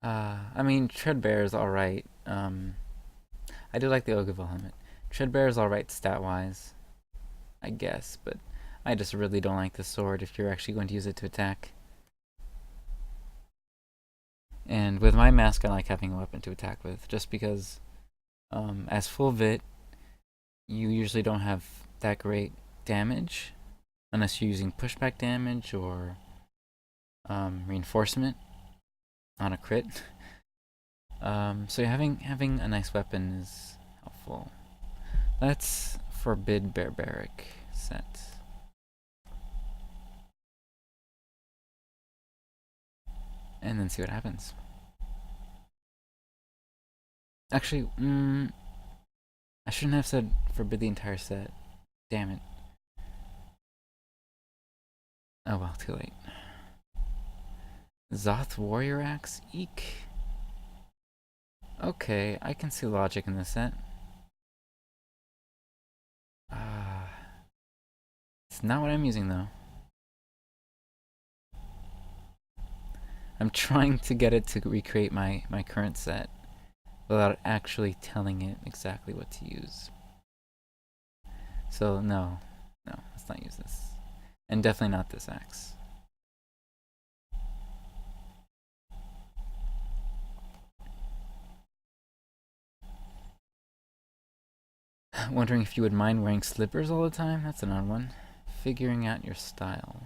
I mean, Treadbear is alright. I do like the Ogre helmet. Treadbear is alright stat-wise, I guess, but I just really don't like the sword if you're actually going to use it to attack. And with my mask, I like having a weapon to attack with, just because as full vit, you usually don't have that great damage unless you're using pushback damage or reinforcement on a crit. So having a nice weapon is helpful. Let's forbid barbaric set. And then see what happens. Actually, I shouldn't have said forbid the entire set. Damn it. Oh well, too late. Zoth Warrior Axe? Eek. Okay, I can see logic in this set. It's not what I'm using though. I'm trying to get it to recreate my current set without actually telling it exactly what to use. So no, let's not use this. And definitely not this axe. Wondering if you would mind wearing slippers all the time? That's an odd one. Figuring out your style.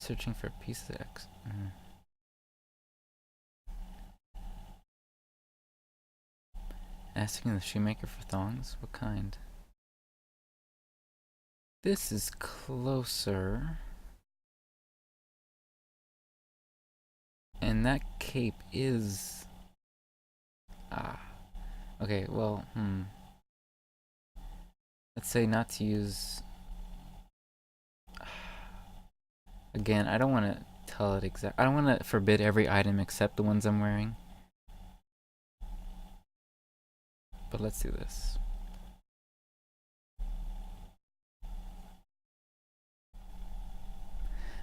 Searching for pieces of X. Asking the shoemaker for thongs? What kind? This is closer. And that cape is... Okay, well, Let's say not to use... Again, I don't want to tell it exact. I don't want to forbid every item except the ones I'm wearing. But let's do this.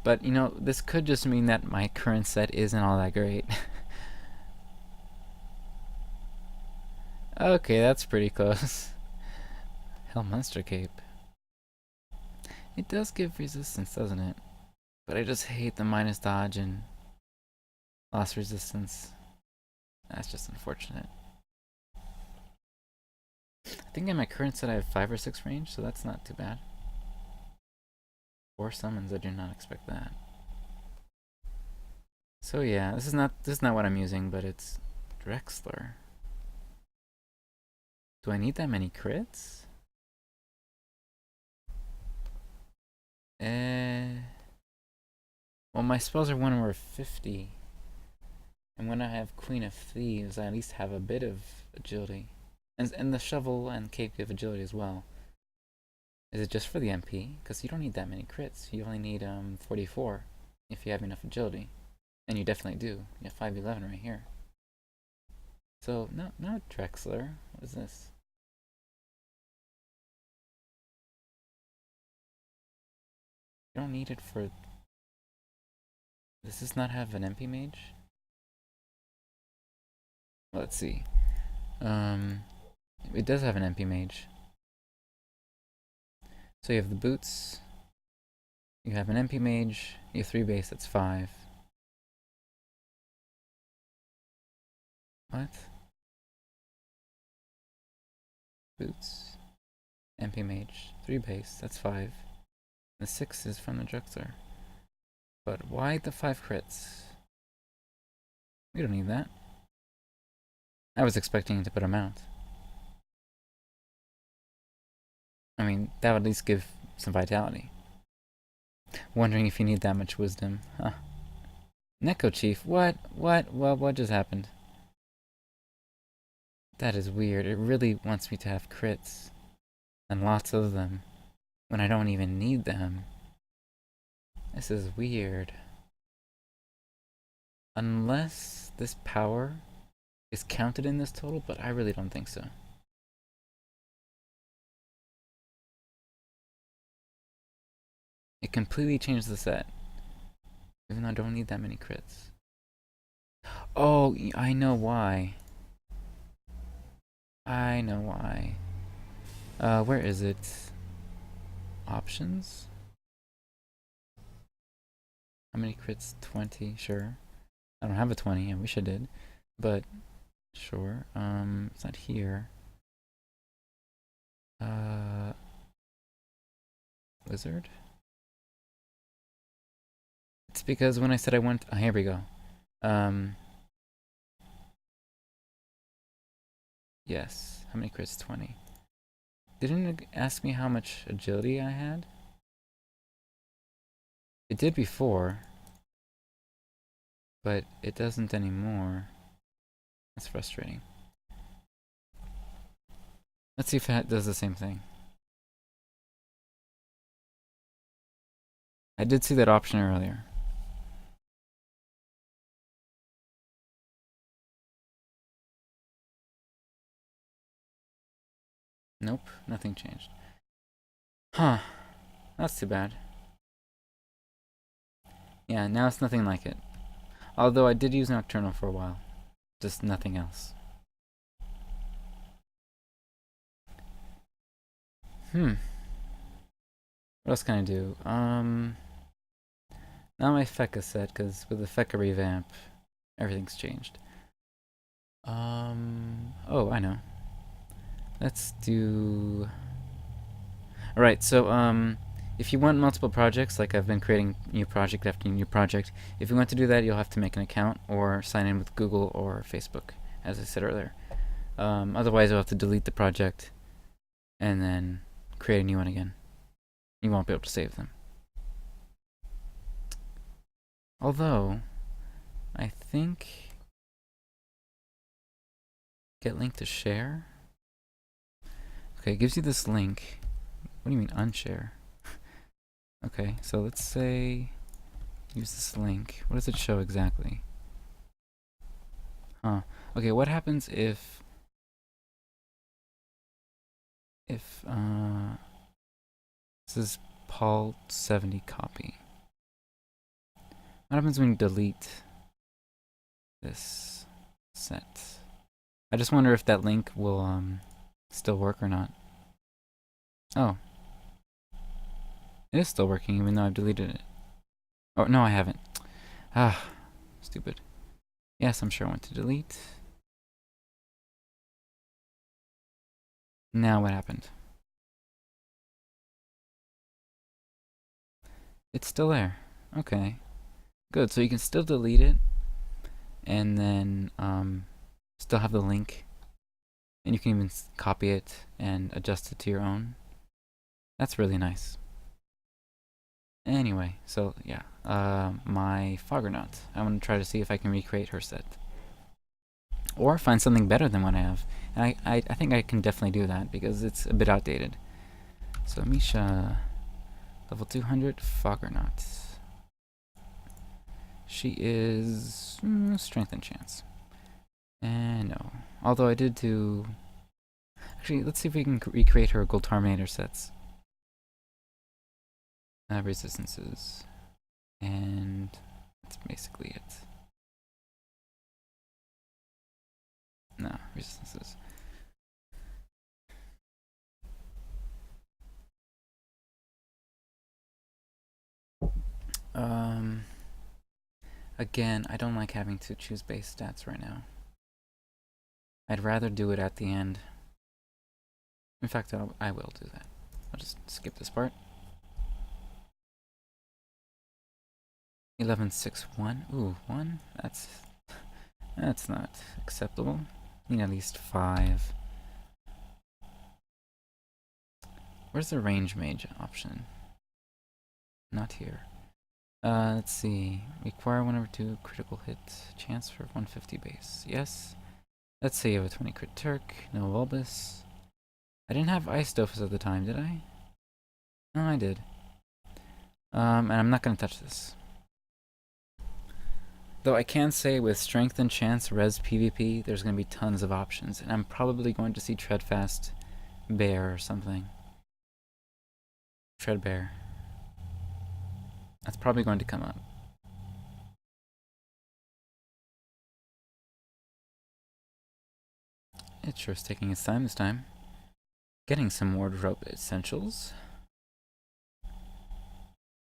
But, you know, this could just mean that my current set isn't all that great. Okay, that's pretty close. Hell, Monster Cape. It does give resistance, doesn't it? But I just hate the minus dodge and lost resistance. That's just unfortunate. I think in my current set I have 5 or 6 range, so that's not too bad. 4 summons, I do not expect that. So yeah, this is not what I'm using, but it's Drexler. Do I need that many crits? Well, my spells are 1 over 50. And when I have Queen of Thieves, I at least have a bit of agility. And the shovel and cape give agility as well. Is it just for the MP? Because you don't need that many crits. You only need 44 if you have enough agility. And you definitely do. You have 511 right here. So, no Drexler. What is this? You don't need it for... Does this not have an MP mage? Let's see. It does have an MP mage. So you have the boots. You have an MP mage. You have 3 base, that's 5. What? Boots. MP mage. 3 base, that's 5. The 6 is from the Drexler. But why the 5 crits? We don't need that. I was expecting to put a mount. I mean, that would at least give some vitality. Wondering if you need that much wisdom. Huh. Neko Chief, what? Well, what just happened? That is weird. It really wants me to have crits. And lots of them. When I don't even need them. This is weird. Unless this power is counted in this total, but I really don't think so. It completely changed the set. Even though I don't need that many crits. Oh, I know why. I know why. Where is it? Options? How many crits? 20, sure. I don't have a 20, I wish I did. But, sure. It's not here. Uh, Wizard? It's because when I said I went... Oh, here we go. Um, yes. How many crits? 20. Didn't it ask me how much agility I had? It did before, but it doesn't anymore. That's frustrating. Let's see if it does the same thing. I did see that option earlier. Nope, nothing changed. Huh, that's too bad. Yeah, now it's nothing like it. Although I did use Nocturnal for a while. Just nothing else. What else can I do? Not my Feka set, because with the Feka revamp, everything's changed. Oh, I know. Let's do... Alright, so, if you want multiple projects, like I've been creating new project after new project, if you want to do that, you'll have to make an account or sign in with Google or Facebook, as I said earlier. Otherwise, you'll have to delete the project and then create a new one again. You won't be able to save them. Although, I think... Get link to share? Okay, it gives you this link. What do you mean, unshare? Okay, so let's say... Use this link. What does it show exactly? Huh. Okay, what happens if... This is Paul 70 copy. What happens when you delete this set? I just wonder if that link will still work or not. Oh. It is still working even though I've deleted it. Oh, no, I haven't. Ah, stupid. Yes, I'm sure I want to delete. Now what happened? It's still there. Okay. Good, so you can still delete it and then still have the link, and you can even copy it and adjust it to your own. That's really nice. Anyway, so yeah, my Foggernaut. I want to try to see if I can recreate her set. Or find something better than what I have. And I think I can definitely do that because it's a bit outdated. So Misha, level 200, Foggernaut. She is strength and chance. And no. Although I did do... Actually, let's see if we can recreate her Gold Terminator sets. Resistances. And that's basically it. No, resistances. Again, I don't like having to choose base stats right now. I'd rather do it at the end. In fact, I will do that. I'll just skip this part. 1161. Ooh, 1? That's not acceptable. Need at least 5. Where's the range mage option? Not here. Let's see. Require 1 over 2 critical hit. Chance for 150 base. Yes. Let's say you have a 20 crit Turk. No Bulbous. I didn't have Ice Dofus at the time, did I? No, I did. And I'm not going to touch this. Though I can say with Strength and Chance Res PvP, there's going to be tons of options. And I'm probably going to see Treadfast Bear or something. Treadbear. That's probably going to come up. It sure is taking its time this time. Getting some wardrobe essentials.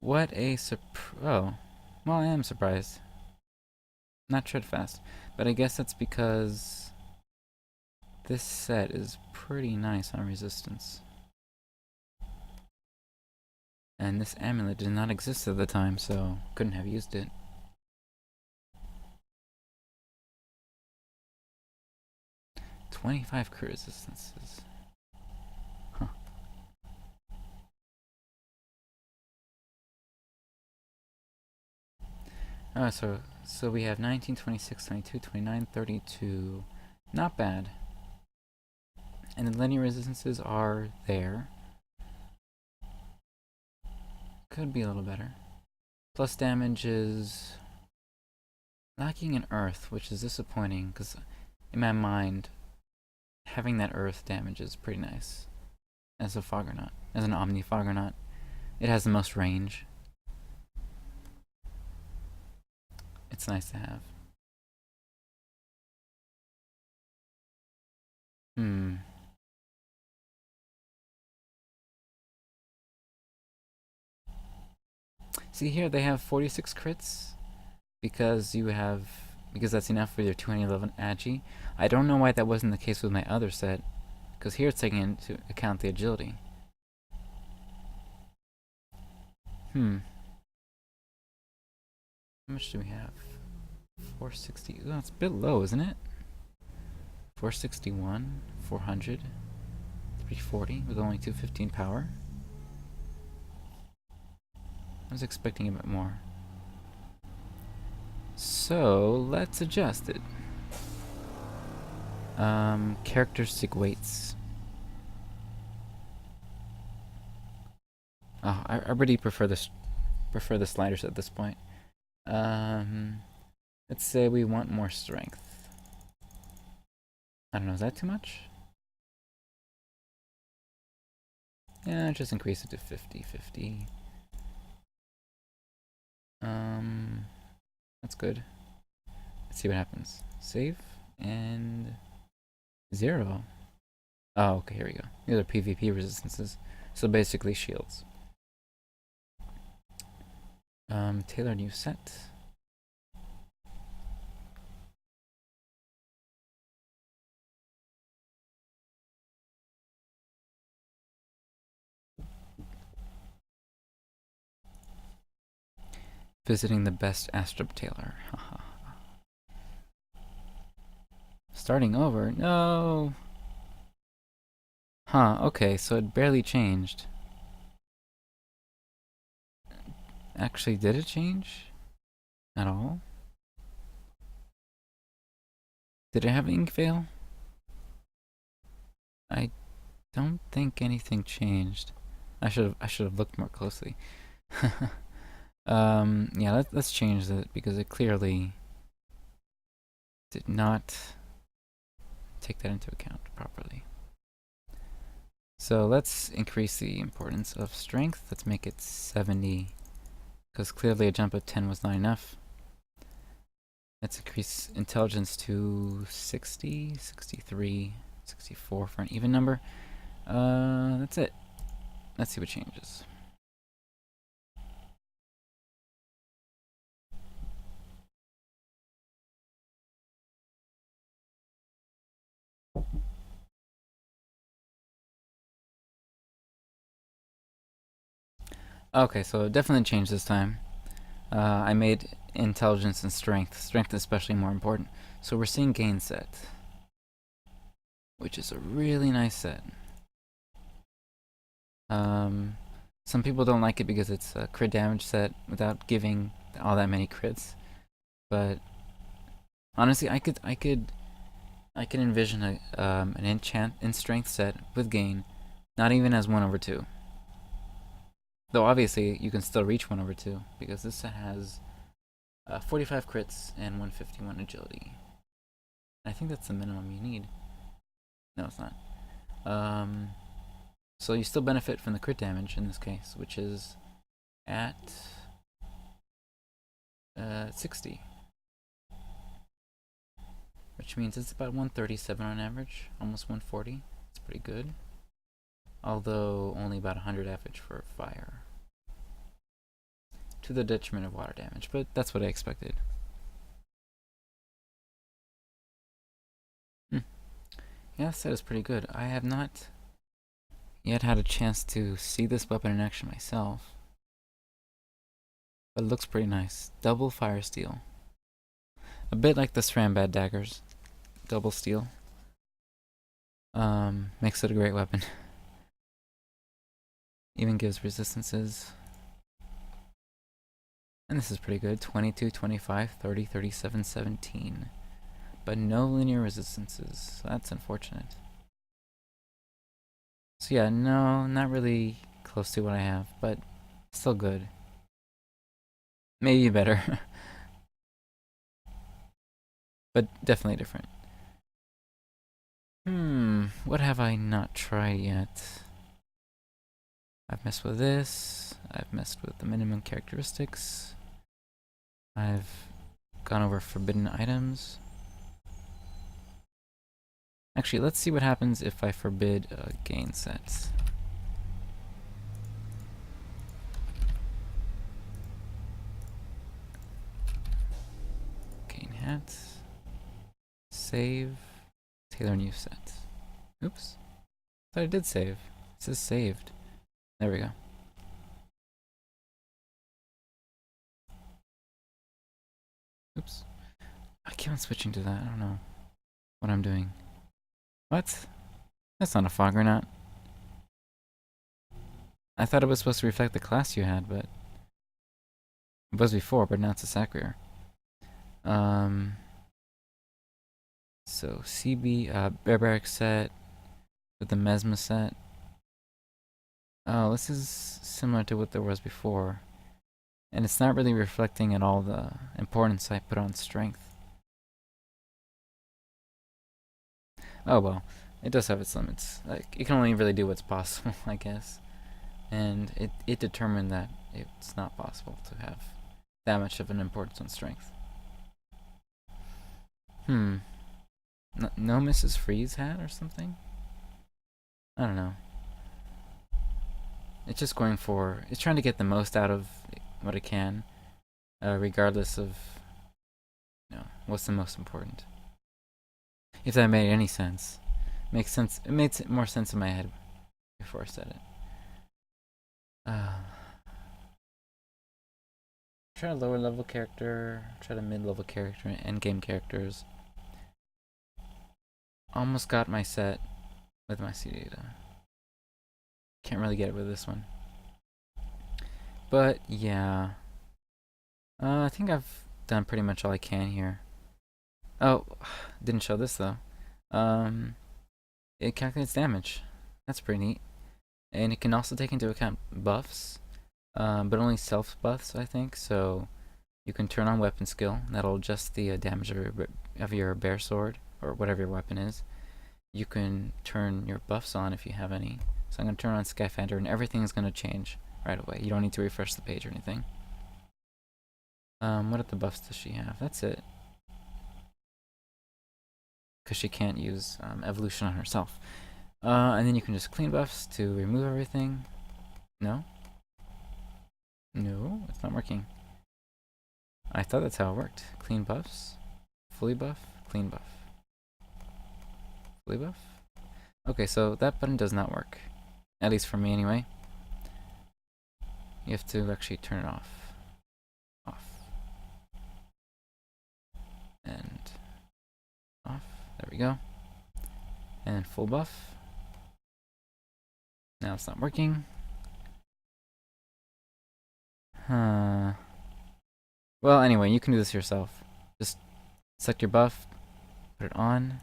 What a oh. Well, I am surprised. Not tread fast. But I guess that's because this set is pretty nice on resistance. And this amulet did not exist at the time, so couldn't have used it. "25 crit resistances. Huh. Oh, so we have 19, 26, 22, 29, 32. Not bad. And the linear resistances are there. Could be a little better. Plus damage is lacking in earth, which is disappointing, because in my mind, having that earth damage is pretty nice. As a Foggernaut, as an Omni Foggernaut. It has the most range. It's nice to have. See here, they have 46 crits because that's enough for your 211 agi. I don't know why that wasn't the case with my other set, because here it's taking into account the agility. How much do we have? 460. Oh, it's a bit low, isn't it? 461, 400, 340 with only 215 power. I was expecting a bit more. So let's adjust it. Characteristic weights. Oh, I really prefer the sliders at this point. Let's say we want more strength. I don't know, is that too much? Yeah, just increase it to 50, 50. That's good. Let's see what happens. Save, and 0. Oh, okay, here we go. These are PvP resistances. So basically shields. Tailor new set. Visiting the best Astrop tailor. Starting over? No! Huh, okay, so it barely changed. Actually, did it change? At all? Did it have ink veil? I don't think anything changed. I should have looked more closely. Yeah, let's change that because it clearly did not take that into account properly. So let's increase the importance of strength. Let's make it 70, because clearly a jump of 10 was not enough. Let's increase intelligence to 60, 63, 64 for an even number. That's it. Let's see what changes. Okay, so it definitely changed this time. I made intelligence and strength. Strength especially more important. So we're seeing gain set, which is a really nice set. Some people don't like it because it's a crit damage set without giving all that many crits. But honestly, I could envision an enchant in strength set with gain, not even as 1/2. Though obviously you can still reach 1/2 because this set has 45 crits and 151 agility. I think that's the minimum you need. No, it's not. So you still benefit from the crit damage in this case, which is at 60. Which which means it's about 137 on average, almost 140. It's pretty good. Although only about 100 average for fire. To the detriment of water damage, but that's what I expected. Yeah, that set is pretty good. I have not yet had a chance to see this weapon in action myself. But it looks pretty nice. Double fire steel. A bit like the Srambad daggers. Double steel. Makes it a great weapon. Even gives resistances. And this is pretty good. 22, 25, 30, 37, 17. But no linear resistances. So that's unfortunate. So yeah, no, not really close to what I have, but still good. Maybe better. But definitely different. What have I not tried yet? I've messed with this. I've messed with the minimum characteristics. I've gone over forbidden items. Actually, let's see what happens if I forbid gain sets. Gain hats. Save. Tailor new set. Oops. Thought I did save. It says saved. There we go. Oops. I keep on switching to that. I don't know what I'm doing. What? That's not a fog granate. I thought it was supposed to reflect the class you had, but it was before, but now it's a Sacrier. So CB Barbaric set with the Mesma set. Oh, this is similar to what there was before. And it's not really reflecting at all the importance I put on strength. Oh well, it does have its limits. Like, it can only really do what's possible, I guess. And it determined that it's not possible to have that much of an importance on strength. No Mrs. Freeze hat or something? I don't know. It's just going for... It's trying to get the most out of what it can, regardless of, you know, what's the most important. If that made any sense. Makes sense. It made more sense in my head before I said it. Try a lower level character, try a mid level character, end game characters. Almost got my set with my C data. Can't really get it with this one. But yeah. I think I've done pretty much all I can here. Oh, didn't show this though. It calculates damage. That's pretty neat. And it can also take into account buffs. But only self buffs, I think. So you can turn on weapon skill. That'll adjust the damage of your bear sword, or whatever your weapon is. You can turn your buffs on if you have any. So I'm going to turn on Skyfander, and everything is going to change right away. You don't need to refresh the page or anything. What other buffs does she have? That's it. Because she can't use evolution on herself. And then you can just clean buffs to remove everything. No? No, it's not working. I thought that's how it worked. Clean buffs, fully buff, clean buff. Fully buff? Okay, so that button does not work. At least for me anyway. You have to actually turn it off. Off. And off. There we go. And full buff. Now it's not working. Well, anyway, you can do this yourself. Just select your buff, put it on,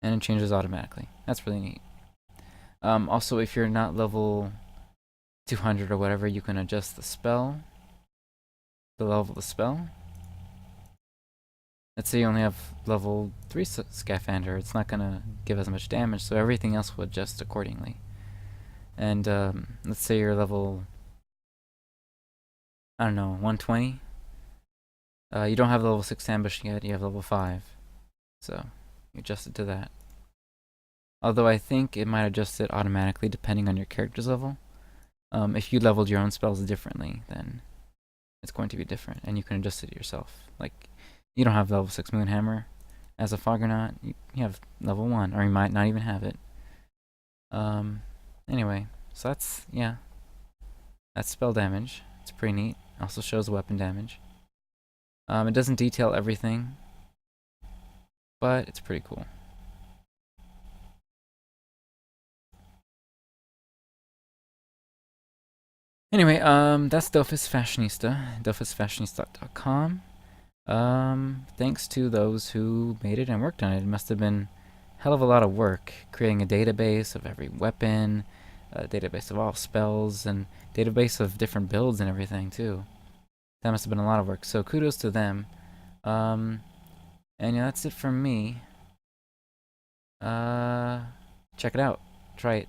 and it changes automatically. That's really neat. Also, if you're not level 200 or whatever, you can adjust the spell, the level of the spell. Let's say you only have level 3 Scafander, it's not going to give as much damage, so everything else will adjust accordingly. And let's say you're level, I don't know, 120. You don't have level 6 ambush yet, you have level 5. So, you adjust it to that. Although I think it might adjust it automatically depending on your character's level. If you leveled your own spells differently, then it's going to be different, and you can adjust it yourself. Like, you don't have level 6 Moonhammer as a Foggernaut, you have level 1, or you might not even have it. Anyway, so that's, yeah. That's spell damage. It's pretty neat. Also shows weapon damage. It doesn't detail everything, but it's pretty cool. Anyway, that's Dofus Fashionista, dofusfashionista.com. Thanks to those who made it and worked on it. It must have been a hell of a lot of work creating a database of every weapon, a database of all spells, and database of different builds and everything too. That must have been a lot of work. So kudos to them. And yeah, that's it from me. Check it out. Try it.